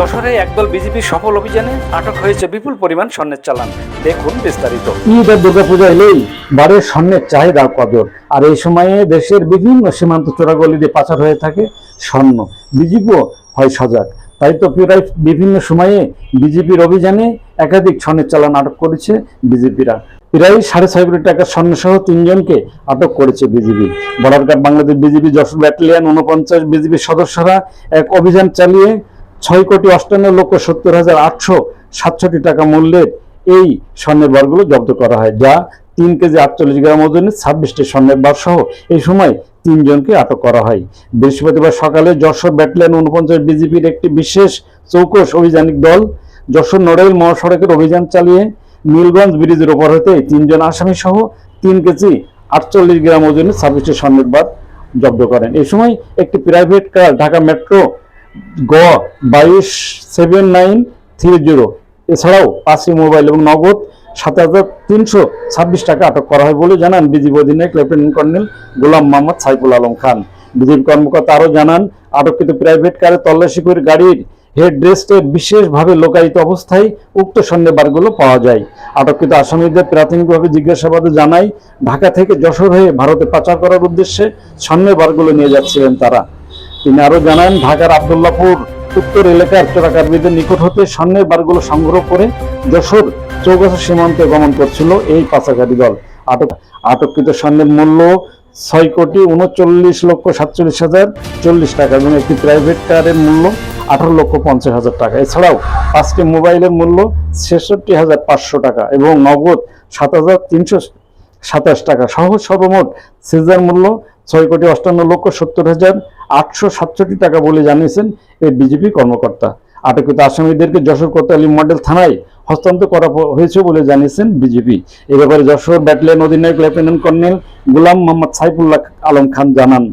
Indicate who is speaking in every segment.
Speaker 1: যশোরে একদল বিজেপির সফল অভিযানে আটক হয়েছে বিপুল পরিমাণ স্বর্ণের চালান। দেখুন বিস্তারিত।
Speaker 2: ঈদ আর দুর্গাপূজা এলেই বাড়ে স্বর্ণের চাহিদা কদর। আর এই সময়ে দেশের বিভিন্ন সীমান্ত চোরাগলি দিয়ে পাচার হয়ে থাকে স্বর্ণ। বিজেপিও হয় সজাগ। তাই তো প্রায় বিভিন্ন সময়ে বিজেপির অভিযানে একাধিক স্বর্ণের চালান আটক করেছে বিজেপিরা। প্রায় 6.5 কোটি টাকার স্বর্ণ সহ 3 জনকে আটক করেছে BJP. Border Bangladesh BJP Jessore battalion 49 বিজেপির সদস্যরা এক অভিযান চালিয়ে 6,58,70,867 টাকা মূল্যের এই স্বর্ণের বারগুলো জব্দ করা হয়, যা 3 কেজি 48 গ্রাম ওজনের 26টি স্বর্ণের বার সহ এই সময় 3 জনকে আটক করা হয়। বৃহস্পতিবার সকালে যশোর ব্যাটালিয়ন 49 বিজেপির একটি বিশেষ চৌকস অভিযানিক দল যশোর নড়াইল মহাসড়কের অভিযান চালিয়ে নীলগঞ্জ ব্রিজের ওপর হতে 3 জন আসামি সহ 3 কেজি 48 গ্রাম ওজনের 26টি স্বর্ণের বার জব্দ করেন। এই সময় একটি প্রাইভেট কার, ঢাকা মেট্রো গ 227930 এছাড়াও 5টি মোবাইল এবং নগদ 7,326 টাকা আটক করা হয় বলে জানান বিজিবি অধিনায়ক লেফটেন্যান্ট কর্নেল গোলাম মোহাম্মদ সাইফুল আলম খান। বিজিবি কর্মকর্তা আরও জানান, আটককৃত প্রাইভেট কারে তল্লাশি করে গাড়ির হেডরেস্টে বিশেষভাবে লোকায়িত অবস্থায় উক্ত স্বর্ণের বারগুলো পাওয়া যায়। আটককৃত আসামিদের প্রাথমিকভাবে জিজ্ঞাসাবাদে জানায়, ঢাকা থেকে যশোর হয়ে ভারতে পাচার করার উদ্দেশ্যে স্বর্ণের বারগুলো নিয়ে যাচ্ছিলেন তারা। তিনি আরো জানান, ঢাকার আব্দুল্লাহপুর উত্তর এলাকার চোরাকারবিদের নিকট হতে স্বর্ণের বারগুলো সংগ্রহ করে যশোর চৌগাছা সীমান্তে গমন করছিল এই পাচারকারী দল। আটককৃত স্বর্ণের মূল্য 6,39,47,040 টাকা এবং একটি প্রাইভেট কারের মূল্য 18,50,000 টাকা। এছাড়াও 5টি মোবাইলের মূল্য 66,500 টাকা এবং নগদ 7,327 টাকা সহ সর্বমোট সিজার মূল্য 6,58,70,867 টাকা বলে জানিয়েছেন এই বিজেপি কর্মকর্তা। আটককৃত আসামিদেরকে যশোর কোতোয়ালি মডেল থানায় হস্তান্তর করা হয়েছে বলে জানিয়েছেন বিজেপি। এ ব্যাপারে যশোর ব্যাটালিয়ন অধিনায়ক লেফটেন্যান্ট কর্নেল গোলাম মোহাম্মদ সাইফুল আলম খান জানান,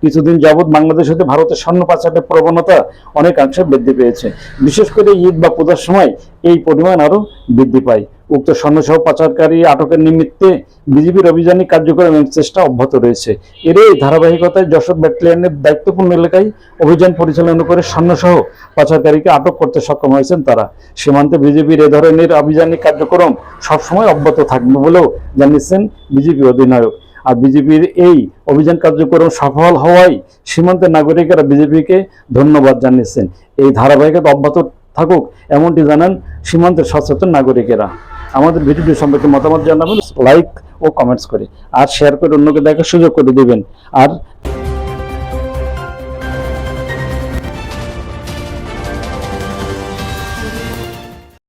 Speaker 2: কিছুদিন যাবৎ বাংলাদেশ হতে ভারতের স্বর্ণ পাচারের প্রবণতা অনেকাংশে বৃদ্ধি পেয়েছে। বিশেষ করে ঈদ বা পূজার সময় এই পরিমাণ আরো বৃদ্ধি পায়। উক্ত স্বর্ণসহ পাচারকারী আটকের নিমিত্তে বিজেপির অভিযানিক কার্যক্রম এবং চেষ্টা অব্যাহত রয়েছে। এর এই ধারাবাহিকতায় যশোর ব্যাটালিয়নের দায়িত্বপূর্ণ এলাকায় অভিযান পরিচালনা করে স্বর্ণসহ পাচারকারীকে আটক করতে সক্ষম হয়েছেন তারা। সীমান্তে বিজেপির এ ধরনের অভিযানিক কার্যক্রম সবসময় অব্যাহত থাকবে বলেও জানিয়েছেন বিজেপি অধিনায়ক। আর বিজেপির এই অভিযান কার্যক্রম সফল হওয়ায় সীমান্তের নাগরিকেরা বিজেপিকে ধন্যবাদ জানিয়েছেন। এই ধারাবাহিকতা অব্যাহত থাকুক এমনটি জানান সীমান্তের সচেতন নাগরিকেরা। আমাদের ভিডিওটি সম্পর্কে মতামত জানাবেন লাইক ও কমেন্টস করে, আর শেয়ার করে অন্যকে দেখার সুযোগ করে দেবেন। আর